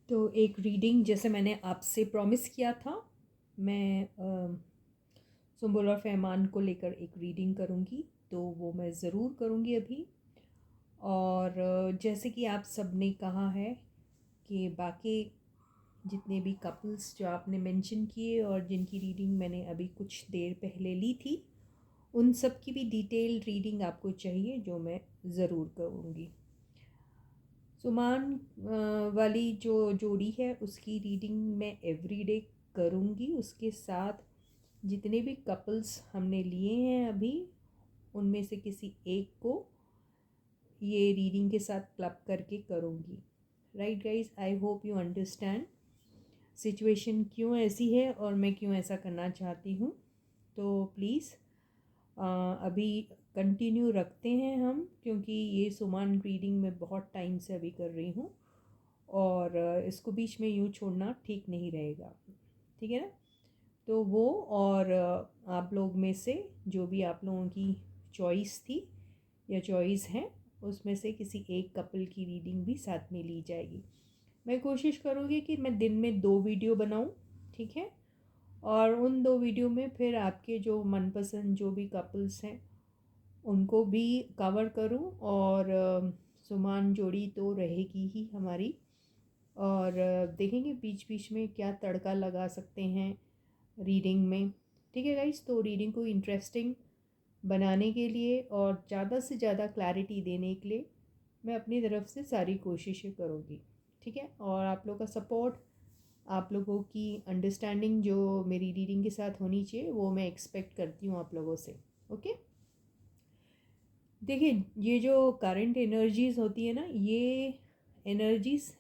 तो एक रीडिंग जैसे मैंने आपसे प्रॉमिस किया था, मैं सुंबुल और फैमान को लेकर एक रीडिंग करूँगी, तो वो मैं ज़रूर करूँगी अभी। और जैसे कि आप सब ने कहा है कि बाकी जितने भी कपल्स जो आपने मेंशन किए और जिनकी रीडिंग मैंने अभी कुछ देर पहले ली थी, उन सब की भी डिटेल रीडिंग आपको चाहिए, जो मैं ज़रूर करूँगी। सुमान वाली जो जोड़ी है उसकी रीडिंग मैं एवरीडे करूँगी। उसके साथ जितने भी कपल्स हमने लिए हैं अभी, उनमें से किसी एक को ये रीडिंग के साथ क्लब करके करूँगी। Right guys, I hope you understand situation क्यों ऐसी है और मैं क्यों ऐसा करना चाहती हूँ। तो प्लीज़ अभी कंटिन्यू रखते हैं हम, क्योंकि ये सुमान रीडिंग मैं बहुत टाइम से अभी कर रही हूँ और इसको बीच में यूँ छोड़ना ठीक नहीं रहेगा। ठीक है ना? तो वो और आप लोग में से जो भी आप लोगों की चॉइस थी या चॉइस है, उसमें से किसी एक कपल की रीडिंग भी साथ में ली जाएगी। मैं कोशिश करूँगी कि मैं दिन में 2 वीडियो बनाऊँ, ठीक है? और उन 2 वीडियो में फिर आपके जो मनपसंद जो भी कपल्स हैं उनको भी कवर करूं। और सुमान जोड़ी तो रहेगी ही हमारी, और देखेंगे बीच बीच में क्या तड़का लगा सकते हैं रीडिंग में। ठीक है गाइस, तो रीडिंग को इंटरेस्टिंग बनाने के लिए और ज़्यादा से ज़्यादा क्लैरिटी देने के लिए मैं अपनी तरफ से सारी कोशिशें करूँगी। ठीक है, और आप लोगों का सपोर्ट, आप लोगों की अंडरस्टैंडिंग जो मेरी रीडिंग के साथ होनी चाहिए, वो मैं एक्सपेक्ट करती हूँ आप लोगों से। ओके, देखिए ये जो करंट एनर्जीज़ होती है ना, ये एनर्जीज़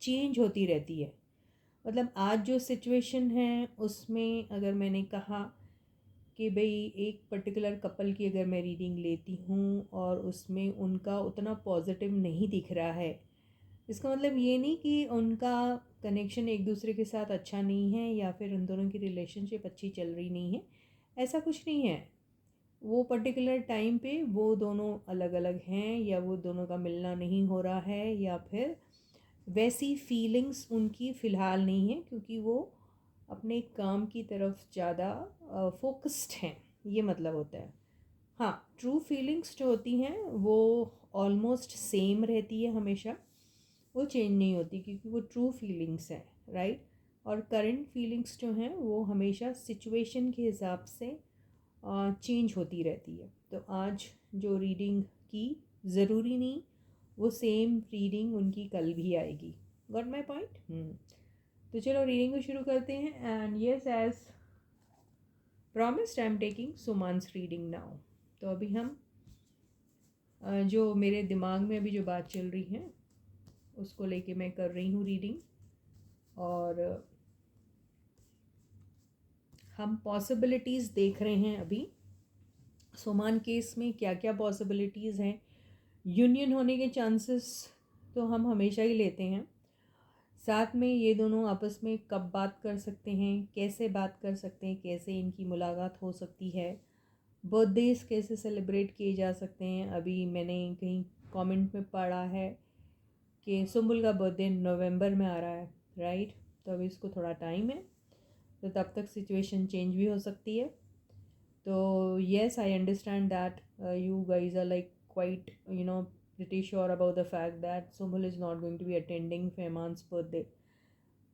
चेंज होती रहती है। मतलब आज जो सिचुएशन है उसमें अगर मैंने कहा कि भाई एक पर्टिकुलर कपल की अगर मैं रीडिंग लेती हूँ और उसमें उनका उतना पॉजिटिव नहीं दिख रहा है, इसका मतलब ये नहीं कि उनका कनेक्शन एक दूसरे के साथ अच्छा नहीं है या फिर उन दोनों की रिलेशनशिप अच्छी चल रही नहीं है। ऐसा कुछ नहीं है। वो पर्टिकुलर टाइम पे वो दोनों अलग अलग हैं, या वो दोनों का मिलना नहीं हो रहा है, या फिर वैसी फीलिंग्स उनकी फ़िलहाल नहीं है, क्योंकि वो अपने काम की तरफ ज़्यादा फोकस्ड हैं, ये मतलब होता है। हाँ, ट्रू फीलिंग्स जो होती हैं वो ऑलमोस्ट सेम रहती है हमेशा, वो चेंज नहीं होती, क्योंकि वो ट्रू फीलिंग्स हैं। राइट, और करंट फीलिंग्स जो हैं वो हमेशा सिचुएशन के हिसाब से चेंज होती रहती है। तो आज जो रीडिंग की, ज़रूरी नहीं वो सेम रीडिंग उनकी कल भी आएगी। Got my point? तो चलो रीडिंग को शुरू करते हैं। And yes, as promised I am taking Suman's reading now. तो अभी हम जो मेरे दिमाग में अभी जो बात चल रही है उसको लेके मैं कर रही हूँ रीडिंग, और हम पॉसिबिलिटीज़ देख रहे हैं अभी सुमान केस में क्या क्या पॉसिबिलिटीज़ हैं। यूनियन होने के चांसेस तो हम हमेशा ही लेते हैं। साथ में ये दोनों आपस में कब बात कर सकते हैं, कैसे बात कर सकते हैं, कैसे इनकी मुलाकात हो सकती है, बर्थडेज कैसे सेलिब्रेट किए जा सकते हैं। अभी मैंने कहीं कमेंट में पढ़ा है कि सुम्बुल का बर्थडे नवंबर में आ रहा है, राइट? तो अभी इसको थोड़ा टाइम है, तो तब तक सिचुएशन चेंज भी हो सकती है। तो yes, I understand that you guys are like quite, pretty sure about the fact that Sumbul is not going to be attending Fehman's birthday.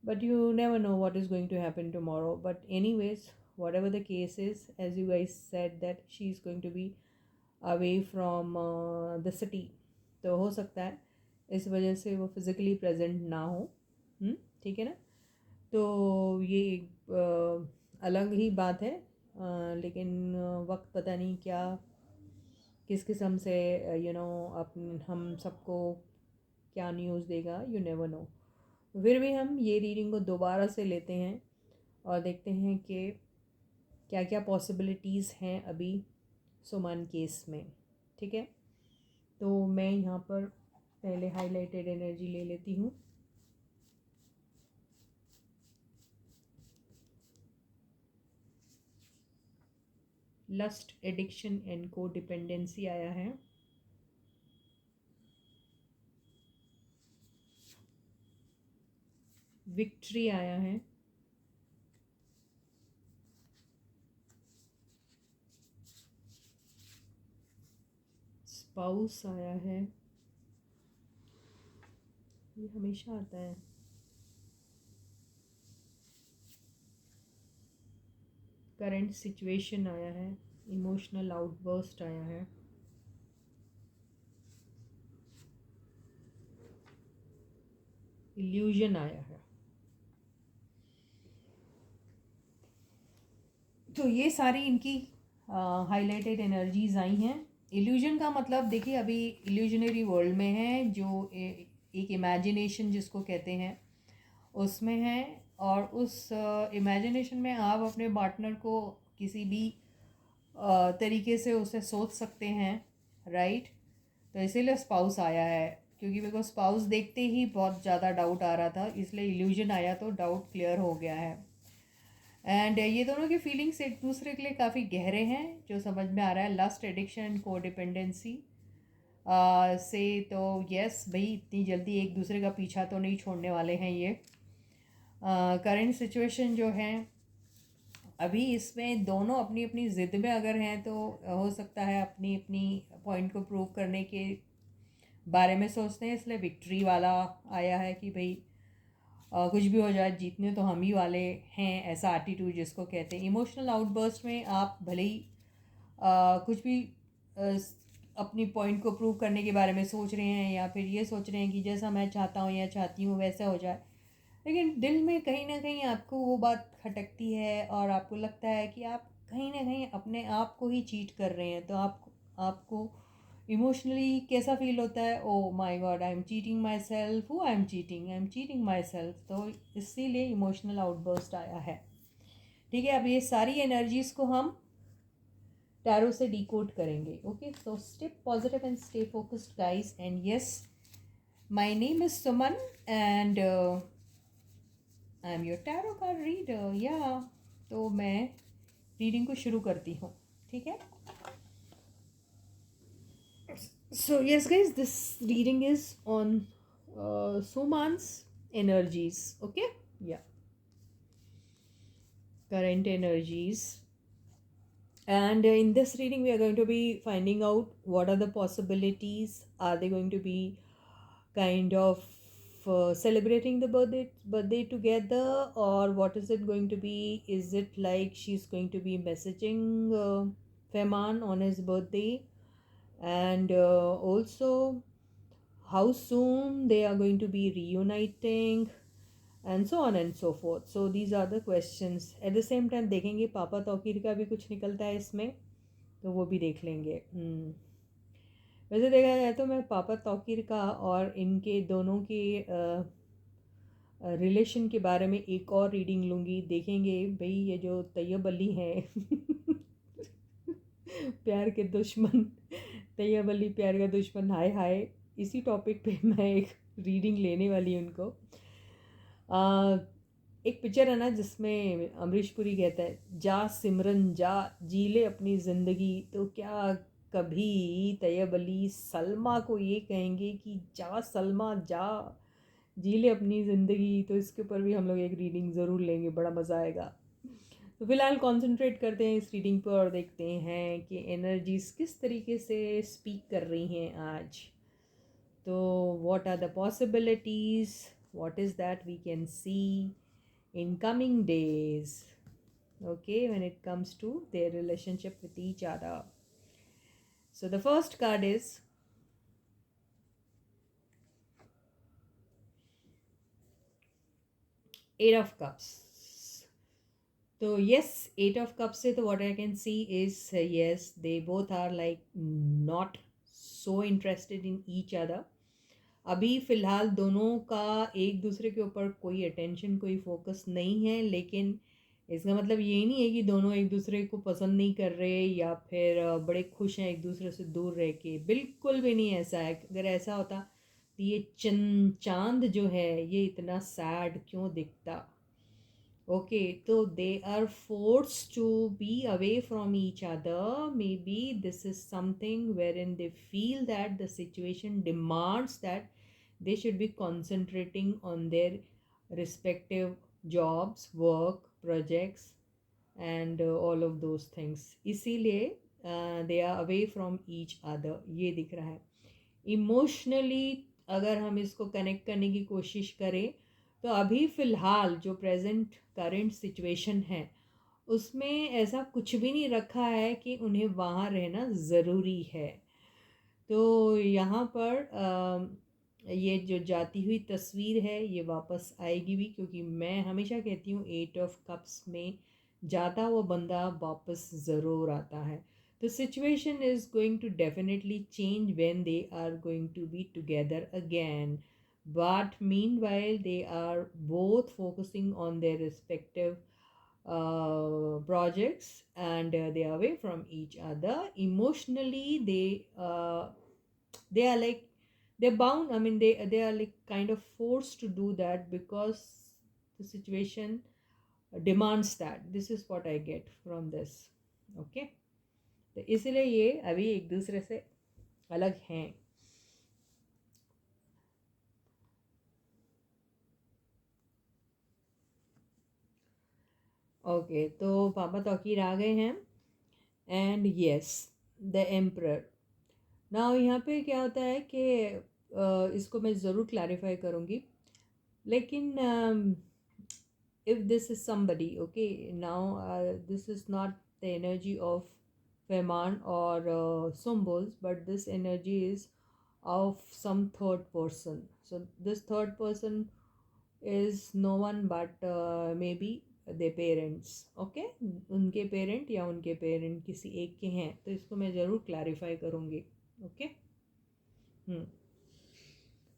But you never know what is going to happen tomorrow. But anyways, whatever the case is, as you guys said that she is going to be away from the city, तो हो सकता है इस वजह से वो physically present ना हो। ठीक है ना? तो ये एक अलग ही बात है। लेकिन वक्त पता नहीं क्या किस किस्म से हम सबको क्या न्यूज़ देगा, यू नेवर नो। फिर भी हम ये रीडिंग को दोबारा से लेते हैं और देखते हैं कि क्या क्या पॉसिबिलिटीज़ हैं अभी सुमन केस में। ठीक है, तो मैं यहाँ पर पहले हाईलाइटेड एनर्जी ले लेती हूँ। लस्ट, एडिक्शन एंड को डिपेंडेंसी आया है। विक्ट्री आया है, स्पाउस आया है, ये हमेशा आता है, करंट सिचुएशन आया है, इमोशनल आउटबर्स्ट आया है, इल्यूजन आया है। तो ये सारी इनकी हाईलाइटेड एनर्जीज आई हैं। इल्यूजन का मतलब देखिए अभी इल्यूजनरी वर्ल्ड में है, जो एक इमेजिनेशन जिसको कहते हैं उसमें है, और उस इमेजिनेशन में आप अपने पार्टनर को किसी भी तरीके से उसे सोच सकते हैं, राइट। तो इसीलिए स्पाउस आया है, क्योंकि मेरे को स्पाउस देखते ही बहुत ज़्यादा डाउट आ रहा था, इसलिए इल्यूजन आया तो डाउट क्लियर हो गया है। एंड ये दोनों के फीलिंग्स एक दूसरे के लिए काफ़ी गहरे हैं, जो समझ में आ रहा है, लस्ट, एडिक्शन एंड कोडिपेंडेंसी से। तो यस भाई, इतनी जल्दी एक दूसरे का पीछा तो नहीं छोड़ने वाले हैं ये। करंट सिचुएशन जो है अभी, इसमें दोनों अपनी अपनी ज़िद में अगर हैं तो हो सकता है अपनी अपनी पॉइंट को प्रूव करने के बारे में सोचते हैं, इसलिए विक्ट्री वाला आया है कि भाई कुछ भी हो जाए, जीतने तो हम ही वाले हैं, ऐसा एटीट्यूड जिसको कहते हैं। इमोशनल आउटबर्स्ट में आप भले ही कुछ भी अ, अपनी पॉइंट को प्रूव करने के बारे में सोच रहे हैं, या फिर ये सोच रहे हैं कि जैसा मैं चाहता हूँ या चाहती हूँ वैसा हो जाए, लेकिन दिल में कहीं ना कहीं आपको वो बात खटकती है, और आपको लगता है कि आप कहीं ना कहीं अपने आप को ही चीट कर रहे हैं। तो आपको इमोशनली कैसा फील होता है, oh my God, I am cheating my self, who I am cheating my self. तो इसीलिए इमोशनल आउटबर्स्ट आया है। ठीक है, अब ये सारी एनर्जीज को हम टैरो से डिकोड करेंगे। Okay, so stay positive and stay focused guys, and yes, my name is Suman, and I am your tarot card reader. या तो मैं रीडिंग को शुरू करती हूँ, ठीक है। So yes guys, this reading is on Suman's energies. Okay, yeah, current energies. And in this reading we are going to be finding out what are the possibilities. Are they going to be kind of celebrating the birthday together, or what is it going to be? Is it like she's going to be messaging Feman on his birthday, and also how soon they are going to be reuniting, and so on and so forth. So these are the questions. At the same time देखेंगे पापा तौकीर का भी कुछ निकलता है इसमें, तो वो भी देख लेंगे। वैसे देखा जाए तो मैं पापा तौकीर का और इनके दोनों के रिलेशन के बारे में एक और रीडिंग लूँगी। देखेंगे भाई ये जो तैयब अली हैं प्यार के दुश्मन, तैयब अली प्यार का दुश्मन, हाय हाय, इसी टॉपिक पे मैं एक रीडिंग लेने वाली हूँ उनको। एक पिक्चर है ना जिसमें अमरीश पुरी कहता है, जा सिमरन जा, जी ले अपनी ज़िंदगी। तो क्या कभी तैयब अली सलमा को ये कहेंगे कि जा सलमा जा, जी ले अपनी ज़िंदगी? तो इसके ऊपर भी हम लोग एक रीडिंग ज़रूर लेंगे, बड़ा मज़ा आएगा। तो फिलहाल कंसंट्रेट करते हैं इस रीडिंग पर और देखते हैं कि एनर्जीज किस तरीके से स्पीक कर रही हैं आज। तो what are the possibilities, what is that we can see in coming days, okay, when it comes to their relationship with each other. So the first card is Eight of Cups. So yes, Eight of Cups से तो what I can see is yes, they both are like not so interested in each other. अभी फ़िलहाल दोनों का एक दूसरे के ऊपर कोई अटेंशन, कोई फोकस नहीं है, लेकिन इसका मतलब ये नहीं है कि दोनों एक दूसरे को पसंद नहीं कर रहे या फिर बड़े खुश हैं एक दूसरे से दूर रह के। बिल्कुल भी नहीं ऐसा है। अगर ऐसा होता तो ये चांद जो है ये इतना सैड क्यों दिखता। ओके, तो they are force to be away from each other. Maybe this is something wherein they feel that the situation demands that they should be concentrating on their respective jobs, work, projects, and all of those things. इसीलिए they are away from each other, ये दिख रहा है. Emotionally अगर हम इसको connect करने की कोशिश करें तो अभी फ़िलहाल जो प्रेजेंट करंट सिचुएशन है उसमें ऐसा कुछ भी नहीं रखा है कि उन्हें वहाँ रहना ज़रूरी है. तो यहाँ पर ये जो जाती हुई तस्वीर है ये वापस आएगी भी, क्योंकि मैं हमेशा कहती हूँ 8 of Cups में जाता हुआ बंदा वापस ज़रूर आता है. The situation is going to definitely change when they are going to be together again. But meanwhile, they are both focusing on their respective projects, and they are away from each other. Emotionally, they are like they're bound. I mean, they are like kind of forced to do that because the situation demands that. This is what I get from this. Okay. तो इसलिए ये अभी एक दूसरे से अलग हैं. Okay, तो पापा तौकीर आ गए हैं. And yes, the emperor. Now यहाँ पे क्या होता है कि इसको मैं ज़रूर क्लैरिफाई करूँगी, लेकिन if this is somebody, okay, now this is not the energy of Fehmarn or Symbols, but this energy is of some third person. So this third person is no one but maybe their parents. Okay, उनके parent या उनके parent किसी एक के हैं, तो इसको मैं ज़रूर क्लैरिफाई करूँगी. Okay.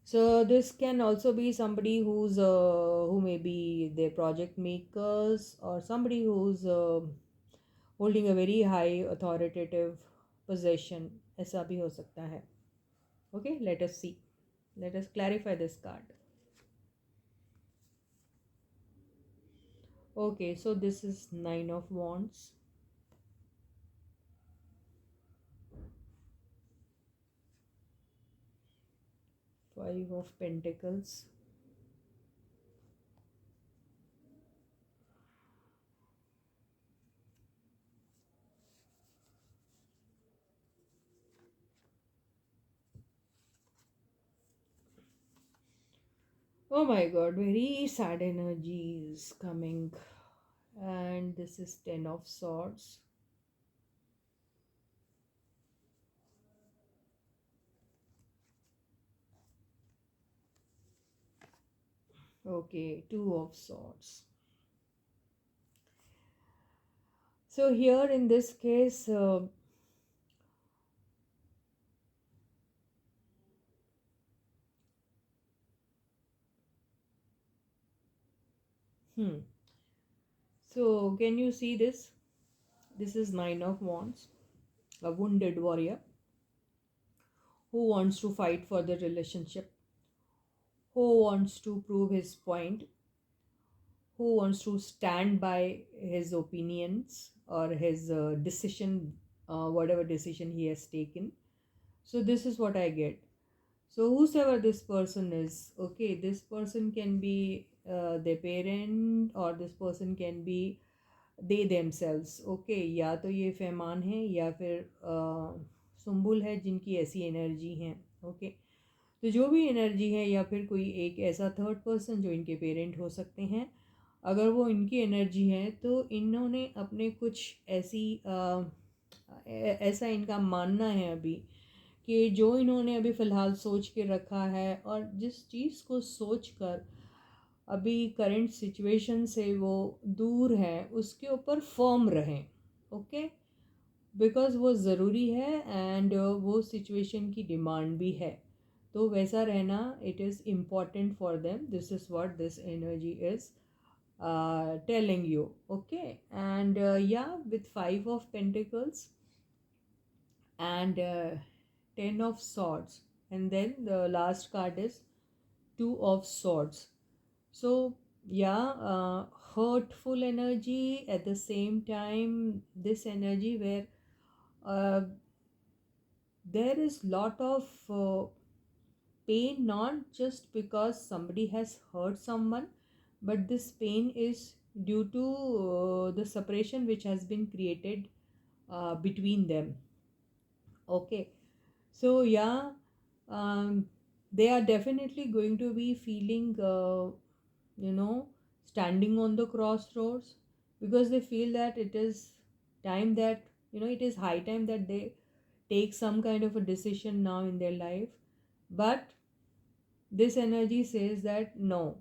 So this can also be somebody who may be their project makers, or somebody who's holding a very high authoritative position. ऐसा भी हो सकता है. Okay, let us see. Let us clarify this card. Okay, so this is 9 of Wands. Five of Pentacles. Oh my god, very sad energies coming. And this is 10 of Swords. Okay, 2 of Swords. So here in this case, so can you see this? This is 9 of Wands, a wounded warrior who wants to fight for the relationship, who wants to prove his point, who wants to stand by his opinions or his decision, whatever decision he has taken. So this is what I get. So whosoever this person is, okay, this person can be their parent, or this person can be they themselves. Okay, या तो ये फैमान है या फिर सुम्बुल है जिनकी ऐसी energy हैं. ओके, तो जो भी एनर्जी है, या फिर कोई एक ऐसा थर्ड पर्सन जो इनके पेरेंट हो सकते हैं, अगर वो इनकी एनर्जी है तो इन्होंने अपने कुछ ऐसी ऐसा इनका मानना है अभी कि जो इन्होंने अभी फ़िलहाल सोच के रखा है, और जिस चीज़ को सोच कर अभी करंट सिचुएशन से वो दूर है, उसके ऊपर फर्म रहें. ओके, बिकॉज़ वो ज़रूरी है, एंड वो सिचुएशन की डिमांड भी है, तो वैसा रहना it is important for them. This is what this energy is telling you. Okay, and yeah, with 5 of Pentacles and 10 of Swords, and then the last card is 2 of Swords. So yeah, hurtful energy, at the same time this energy where uh, there is lot of pain, not just because somebody has hurt someone, but this pain is due to the separation which has been created between them. Okay, so yeah, um, they are definitely going to be feeling you know, standing on the crossroads, because they feel that it is time that, you know, it is high time that they take some kind of a decision now in their life. But this energy says that no,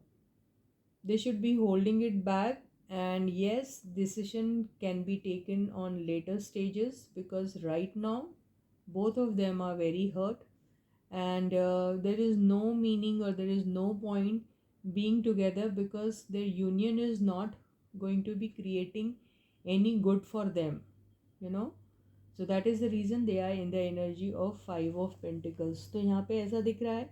they should be holding it back. And yes, decision can be taken on later stages, because right now both of them are very hurt, and there is no meaning or there is no point being together, because their union is not going to be creating any good for them, you know. So that is the reason they are in the energy of 5 of Pentacles. तो यहाँ पे ऐसा दिख रहा है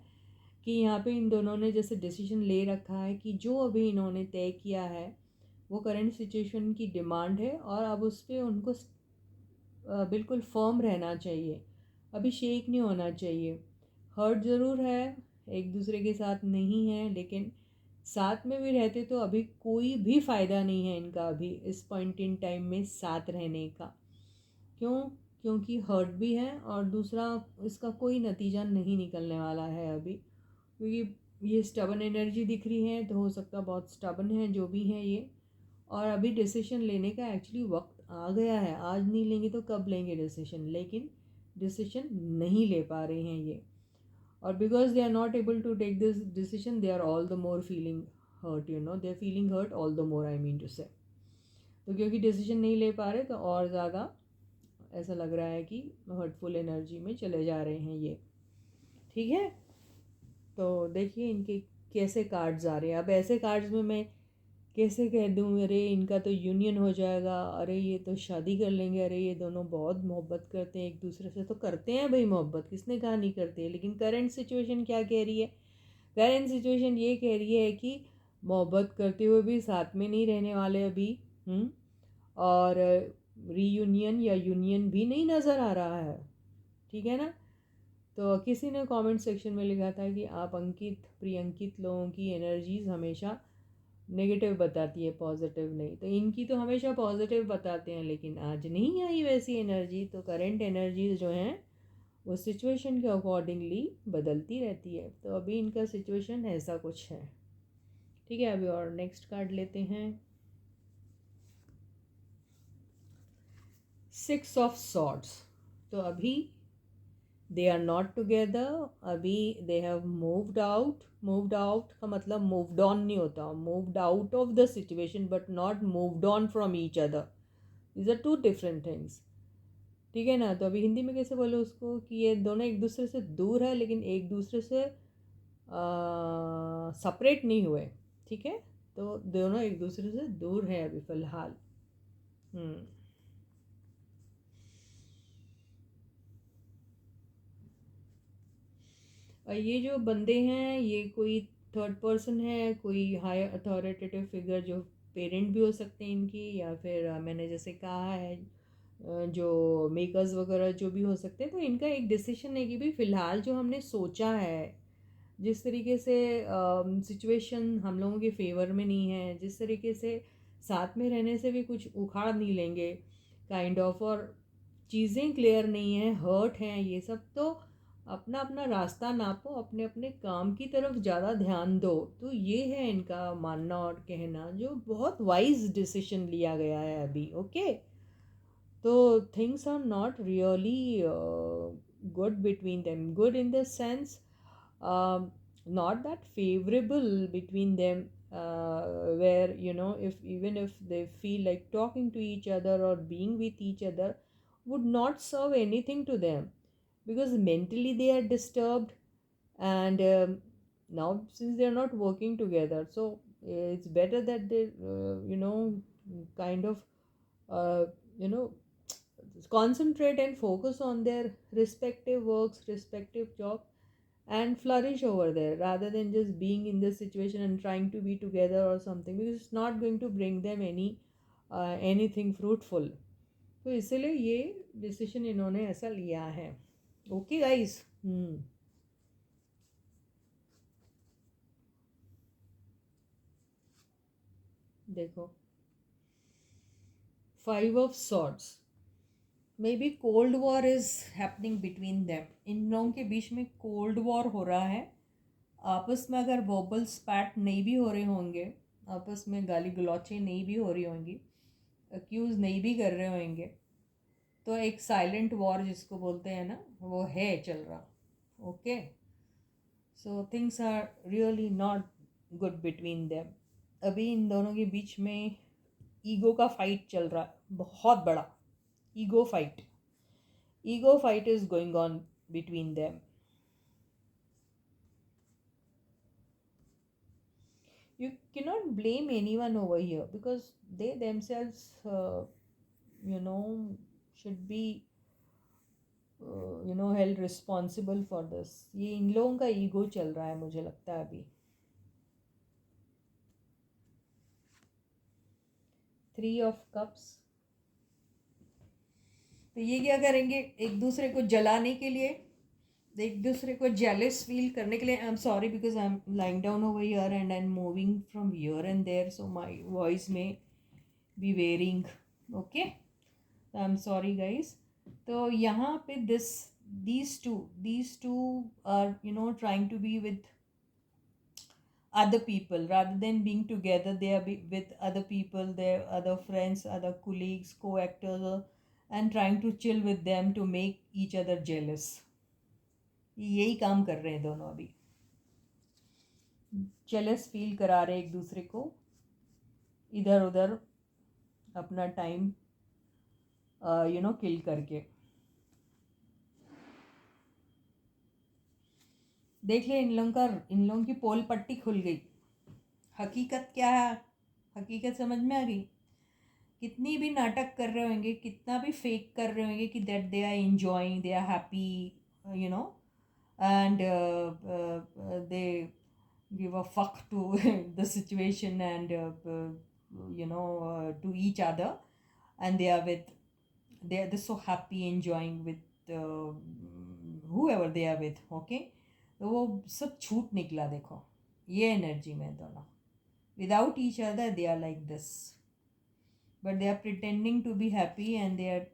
कि यहाँ पे इन दोनों ने जैसे डिसीजन ले रखा है कि जो अभी इन्होंने तय किया है वो करंट सिचुएशन की डिमांड है, और अब उस पर उनको बिल्कुल फर्म रहना चाहिए, अभी शेक नहीं होना चाहिए। हर्ट ज़रूर है, एक दूसरे के साथ नहीं है, लेकिन साथ में भी रहते तो अभी कोई भी फ़ायदा नहीं है इनका अभी इस पॉइंट इन टाइम में साथ रहने का। क्यों? क्योंकि हर्ट भी है, और दूसरा इसका कोई नतीजा नहीं निकलने वाला है अभी, क्योंकि ये स्टबन एनर्जी दिख रही है, तो हो सकता है बहुत स्टबन है जो भी है ये, और अभी डिसीजन लेने का एक्चुअली वक्त आ गया है। आज नहीं लेंगे तो कब लेंगे डिसीजन, लेकिन डिसीजन नहीं ले पा रहे हैं ये, और because they are not able to take this decision, they are all the more feeling hurt, you know, they are feeling hurt all the more, I mean to say. तो क्योंकि डिसीजन नहीं ले पा रहे तो और ज़्यादा ऐसा लग रहा है कि हर्टफुल एनर्जी में चले जा रहे हैं ये। ठीक है, तो देखिए इनके कैसे कार्ड्स आ रहे हैं। अब ऐसे कार्ड्स में मैं कैसे कह दूँ, अरे इनका तो यूनियन हो जाएगा, अरे ये तो शादी कर लेंगे, अरे ये दोनों बहुत मोहब्बत करते हैं एक दूसरे से। तो करते हैं भाई मोहब्बत, किसने कहा नहीं करते, लेकिन करंट सिचुएशन क्या कह रही है? करंट सिचुएशन ये कह रही है कि मोहब्बत करते हुए भी साथ में नहीं रहने वाले अभी। और रीयूनियन या यूनियन भी नहीं नज़र आ रहा है। ठीक है ना? तो किसी ने कमेंट सेक्शन में लिखा था कि आप अंकित प्रियंकित लोगों की एनर्जीज हमेशा नेगेटिव बताती है, पॉजिटिव नहीं। तो इनकी तो हमेशा पॉजिटिव बताते हैं, लेकिन आज नहीं आई वैसी एनर्जी। तो करंट एनर्जीज जो हैं वो सिचुएशन के अकॉर्डिंगली बदलती रहती है। तो अभी इनका सिचुएशन ऐसा कुछ है। ठीक है, अभी और नेक्स्ट कार्ड लेते हैं। 6 ऑफ सॉर्ड्स। तो अभी दे आर नॉट टुगेदर, अभी they have moved out. Moved out का मतलब मूव्ड ऑन नहीं होता, moved out of the situation but not moved on from each other. These are two different things. ठीक है ना? तो अभी हिंदी में कैसे बोलो उसको कि ये दोनों एक दूसरे से दूर है, लेकिन एक दूसरे से सेपरेट नहीं हुए। ठीक है, तो दोनों एक दूसरे से दूर है अभी फ़िलहाल। और ये जो बंदे हैं ये कोई थर्ड पर्सन है, कोई हाई अथॉरिटेटिव फिगर, जो पेरेंट भी हो सकते हैं इनकी, या फिर मैंने जैसे कहा है जो मेकर्स वगैरह जो भी हो सकते हैं। तो इनका एक डिसीजन है कि भाई फ़िलहाल जो हमने सोचा है, जिस तरीके से सिचुएशन हम लोगों के फेवर में नहीं है, जिस तरीके से साथ में रहने से भी कुछ उखाड़ नहीं लेंगे काइंड ऑफ, और चीज़ें क्लियर नहीं है, हर्ट हैं ये सब, तो अपना अपना रास्ता नापो, अपने अपने काम की तरफ ज़्यादा ध्यान दो। तो ये है इनका मानना और कहना, जो बहुत वाइज डिसीजन लिया गया है अभी। ओके, तो things are not really good between them, good in the sense not that favorable between them, where you know, if even if they feel like talking to each other or being with each other would not serve anything to them, because mentally they are disturbed. And now since they are not working together, so it's better that they you know, kind of uh, you know, concentrate and focus on their respective works, respective job, and flourish over there, rather than just being in this situation and trying to be together or something, because it's not going to bring them anything fruitful. तो इसलिए ये decision इन्होंने ऐसा लिया है। Okay guys. देखो, 5 of swords, maybe cold war is happening between them. इन लोगों के बीच में कोल्ड वॉर हो रहा है। आपस में अगर वर्बल स्पैट नहीं भी हो रहे होंगे, आपस में गाली गलौचे नहीं भी हो रही होंगी, अक्यूज़ नहीं भी कर रहे होंगे, तो एक साइलेंट वॉर जिसको बोलते हैं ना, वो है चल रहा। Okay, so things are really not good between them. अभी इन दोनों के बीच में ईगो का फाइट चल रहा है, बहुत बड़ा ego fight is going on between them. You cannot blame anyone over here because they themselves should be held responsible for this। ये इन लोगों का ईगो चल रहा है, मुझे लगता है अभी। 3 of cups, तो ये क्या करेंगे, एक दूसरे को जलाने के लिए, एक दूसरे को जेलस फील करने के लिए। I am sorry because I am lying down over here and I am moving from here and there, so my voice may be wavering. Okay, I am sorry guys. तो यहाँ पे these two are trying to be with other people rather than being together. They are with other people, their other friends, other colleagues, co-actors, and trying to chill with them to make each other jealous। यही काम कर रहे हैं दोनों अभी, jealous feel करा रहे एक दूसरे को, इधर उधर अपना टाइम किल करके। देख ले, इन लोगों की पोल पट्टी खुल गई। हकीकत क्या है, हकीकत समझ में आ गई। कितनी भी नाटक कर रहे होंगे, कितना भी फेक कर रहे होंगे कि that they are enjoying, they are happy, and they give a fuck to the situation and to each other, and they're so happy enjoying with whoever they are with। okay, तो वो सब छूट निकला। देखो ये एनर्जी में दोनों, without each other they are like this, but they are pretending to be happy and they are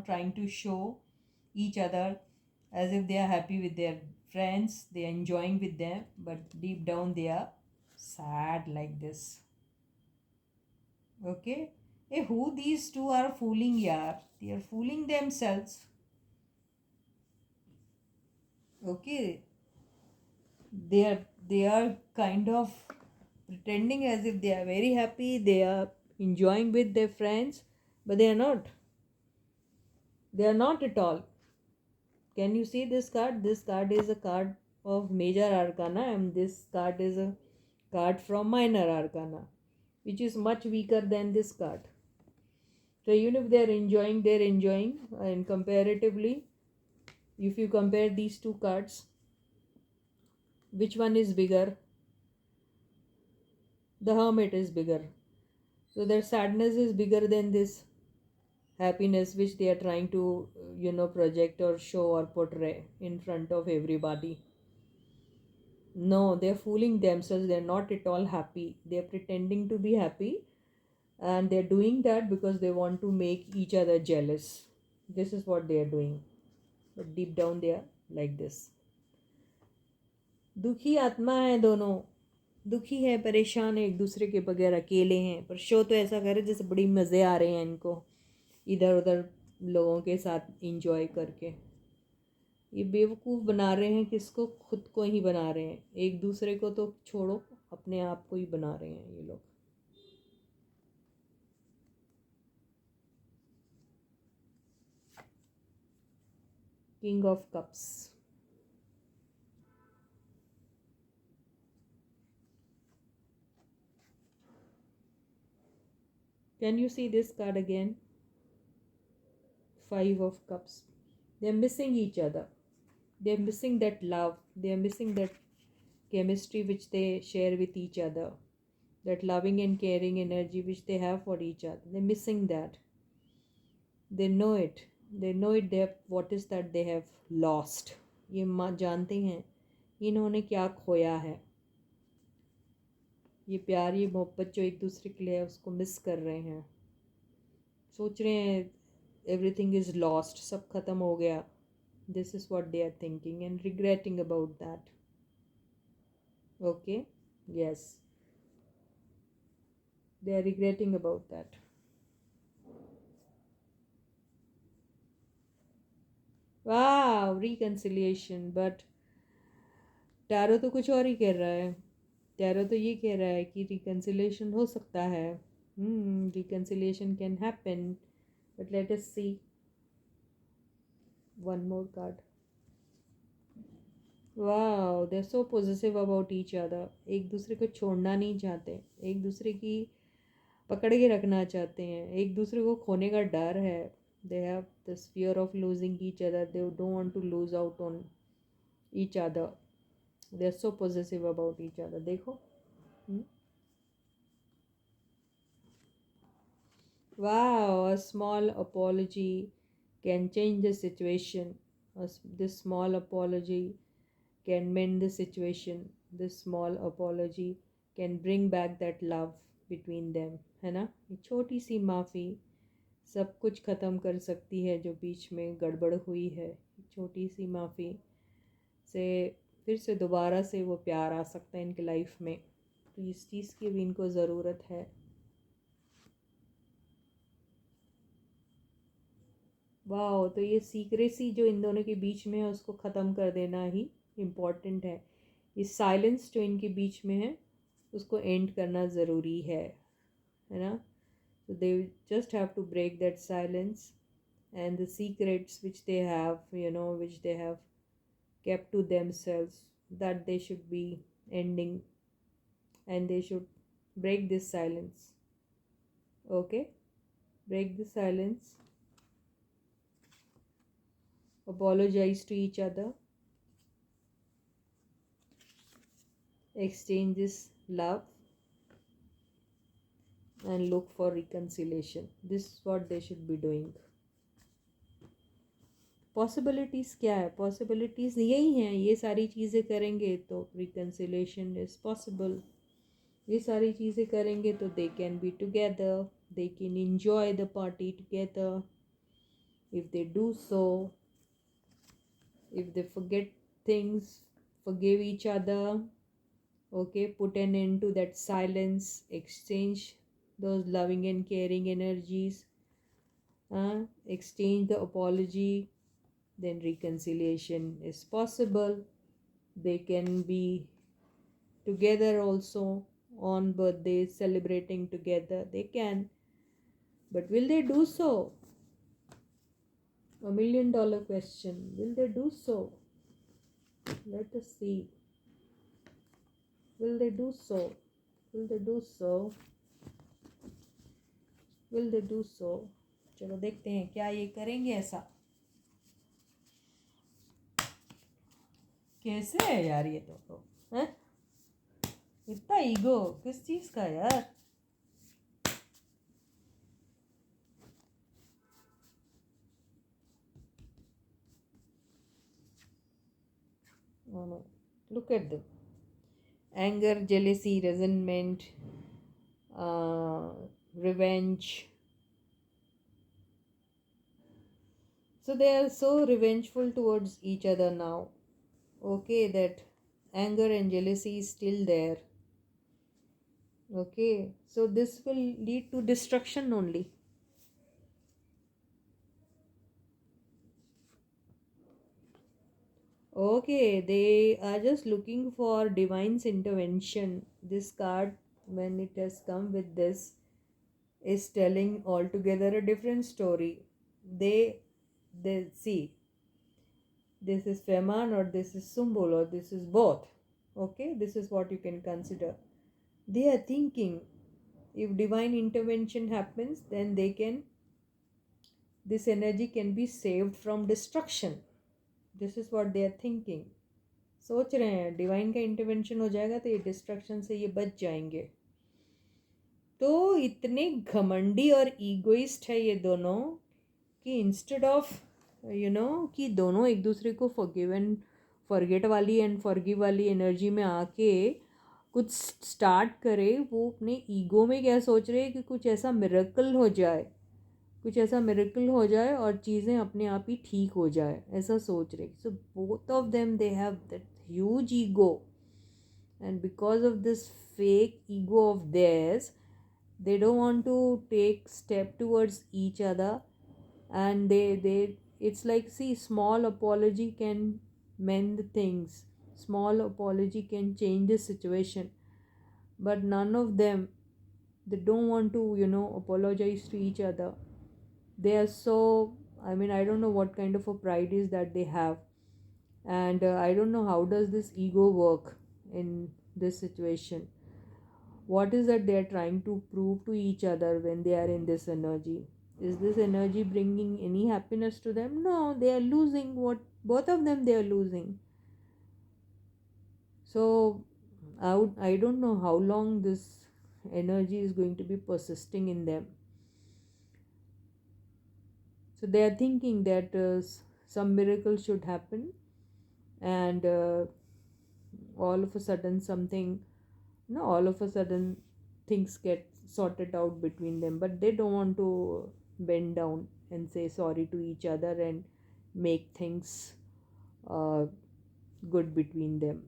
trying to show each other as if they are happy with their friends, they are enjoying with them, but deep down they are sad like this। okay, who these two are fooling yaar, they are fooling themselves। okay, they are kind of pretending as if they are very happy, they are enjoying with their friends, but they are not at all। can you see this card? This card is a card of major arcana and this card is a card from minor arcana, which is much weaker than this card। so even if they're enjoying, and comparatively, if you compare these two cards, which one is bigger? The Hermit is bigger, so their sadness is bigger than this happiness which they are trying to project or show or portray in front of everybody। no, they're fooling themselves, they're not at all happy, they're pretending to be happy, and they're doing that because they want to make each other jealous। this is what they are doing, but deep down they are like this। दुखी आत्मा है दोनों, दुखी है, परेशान है, एक दूसरे के बगैर अकेले हैं, पर शो तो ऐसा करे जैसे बड़ी मज़े आ रहे हैं इनको इधर उधर लोगों के साथ इंजॉय करके। ये बेवकूफ़ बना रहे हैं किसको? खुद को ही बना रहे हैं, एक दूसरे को तो छोड़ो, अपने आप को ही बना रहे हैं ये लोग। King of cups, can you see this card again? 5 of cups, they're missing each other, they're missing that love, they're missing that chemistry which they share with each other, that loving and caring energy which they have for each other, they're missing that। they know it, they have what is that they have lost। ये जानते हैं इन्होंने क्या खोया है। ये प्यार, ये मोहब्बत जो एक दूसरे के लिए है उसको मिस कर रहे हैं, सोच रहे हैं एवरीथिंग इज़ लॉस्ट, सब खत्म हो गया. This is what they are thinking and regretting about that. Okay, yes, they are regretting about that. वाह, रिकन्सिलिएशन. बट टैरो तो कुछ और ही कह रहा है. टैरो तो ये कह रहा है कि रिकन्सिलिएशन हो सकता है. Reconciliation can happen, but let us see one more card. वाह, they are so positive about each other. एक दूसरे को छोड़ना नहीं चाहते, एक दूसरे की पकड़ के रखना चाहते हैं, एक दूसरे को खोने का डर है. They have this fear of losing each other. They don't want to lose out on each other. They are so positive about each other. देखो. Wow, a small apology can change the situation. This small apology can mend the situation. This small apology can bring back that love between them. है ना? ये छोटी सी माफ़ी सब कुछ ख़त्म कर सकती है जो बीच में गड़बड़ हुई है. छोटी सी माफ़ी से फिर से दोबारा से वो प्यार आ सकता है इनके लाइफ में. तो इस चीज़ की भी इनको ज़रूरत है. वाह, तो ये सीक्रेसी जो इन दोनों के बीच में है उसको ख़त्म कर देना ही इम्पॉर्टेंट है. ये साइलेंस जो इनके बीच में है उसको एंड करना ज़रूरी है ना. तो they just have to break that silence and the secrets which they have, which they have kept to themselves, that they should be ending, and they should break this silence. Okay, break the silence, apologize to each other, exchange this love, and look for reconciliation. This is what they should be doing. Possibilities क्या है? Possibilities यही हैं, ये सारी चीज़ें करेंगे तो reconciliation is possible. ये सारी चीज़ें करेंगे तो they can be together, they can enjoy the party together. If they do so, if they forget things, forgive each other, okay, put an end to that silence, exchange those loving and caring energies, exchange the apology, then reconciliation is possible. They can be together also on birthdays, celebrating together. They can. But will they do so? $1 million question. Will they do so? Let us see. Will they do so? Will they do so? Will they do so? चलो देखते हैं क्या ये करेंगे ऐसा. कैसे है यार ये तो हैं? इतना ईगो किस चीज़ का यार? No. Look at them. Anger, jealousy, resentment, revenge. So they are so revengeful towards each other now. Okay, that anger and jealousy is still there. Okay, so this will lead to destruction only. Okay, they are just looking for divine's intervention. This card, when it has come with this, is telling altogether a different story. They see, this is Feman or this is Sumbul or this is both. Okay, this is what you can consider. They are thinking if divine intervention happens, then this energy can be saved from destruction. This is what they are thinking. सोच रहे हैं divine का intervention हो जाएगा तो ये destruction से ये बच जाएंगे. तो इतने घमंडी और ईगोइस्ट है ये दोनों कि इंस्टेड ऑफ कि दोनों एक दूसरे को फॉरगिव एंड फॉरगेट वाली एंड फॉरगिव वाली एनर्जी में आके कुछ स्टार्ट करे, वो अपने ईगो में क्या सोच रहे हैं कि कुछ ऐसा मिरेकल हो जाए, कुछ ऐसा मिरेकल हो जाए और चीज़ें अपने आप ही ठीक हो जाए, ऐसा सोच रहे. So both of them they have that huge ego, and because of this fake ego of theirs, they don't want to take step towards each other. And they it's like, see, small apology can mend things, small apology can change the situation, but none of them, they don't want to, apologize to each other. They are so, I mean, I don't know what kind of a pride is that they have. And I don't know how does this ego work in this situation. What is that they are trying to prove to each other when they are in this energy? Is this energy bringing any happiness to them? No, they are losing. What, both of them, they are losing. So I don't know how long this energy is going to be persisting in them. So they are thinking that some miracle should happen, and all of a sudden something, all of a sudden things get sorted out between them, but they don't want to bend down and say sorry to each other and make things uh, good between them.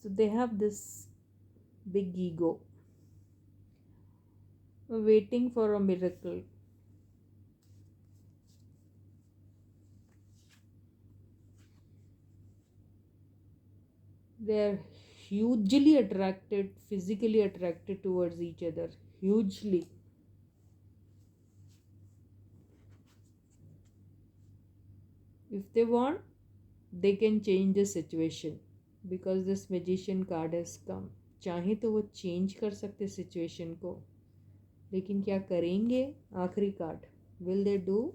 So they have this big ego waiting for a miracle. They are hugely attracted, physically attracted towards each other, hugely. If they want, they can change the situation, because this magician card has come. चाहे तो वो change कर सकते situation को, लेकिन क्या करेंगे? आखिरी कार्ड, विल दे डू?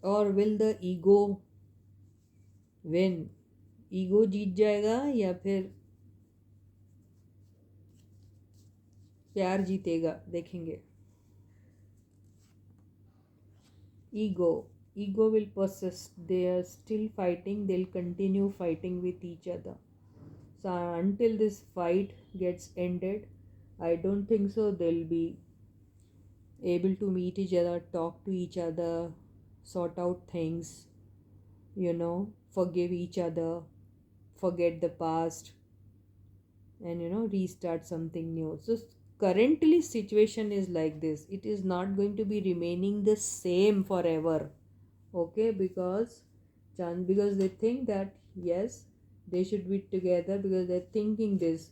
और will the ego win? Ego जीत जाएगा या फिर प्यार जीतेगा? देखेंगे. Ego will persist. They are still fighting, they'll continue fighting with each other. So until this fight gets ended, I don't think so they'll be able to meet each other, talk to each other, sort out things, forgive each other, forget the past, and restart something new. So currently situation is like this. It is not going to be remaining the same forever. Okay, because they think that yes, they should be together, because they're thinking this.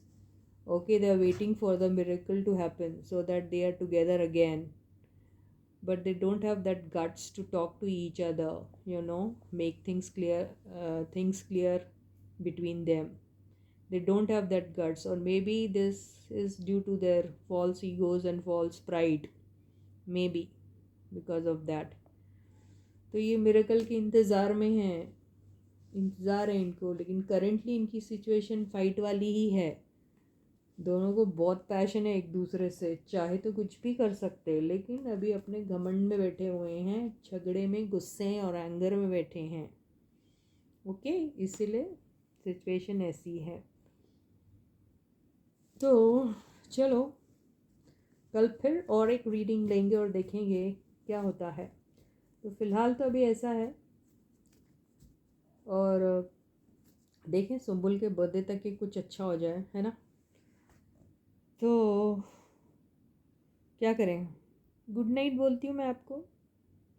Okay, they're waiting for the miracle to happen so that they are together again, but they don't have that guts to talk to each other, make things clear between them. They don't have that guts, or maybe this is due to their false egos and false pride, maybe because of that. तो ये miracle के इंतज़ार में हैं, इंतज़ार है इनको, लेकिन करेंटली इनकी सिचुएशन फाइट वाली ही है. दोनों को बहुत पैशन है एक दूसरे से, चाहे तो कुछ भी कर सकते हैं, लेकिन अभी अपने घमंड में बैठे हुए हैं, झगड़े में, गुस्से और एंगर में बैठे हैं. ओके, इसीलिए सिचुएशन ऐसी है. तो चलो कल फिर और एक रीडिंग लेंगे और देखेंगे क्या होता है. तो फ़िलहाल तो अभी ऐसा है, और देखें सुम्बुल के बर्थडे तक ही कुछ अच्छा हो जाए, है ना. तो क्या करें. गुड नाइट बोलती हूँ मैं आपको.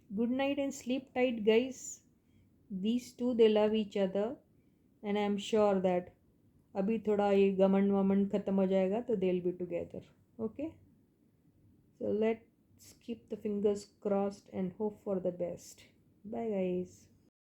Good night and sleep tight guys. These two they love each other, and I am sure that अभी थोड़ा ये घमंड वमंड ख़त्म हो जाएगा तो they will be together. Okay, so let's keep the fingers crossed and hope for the best. Bye guys.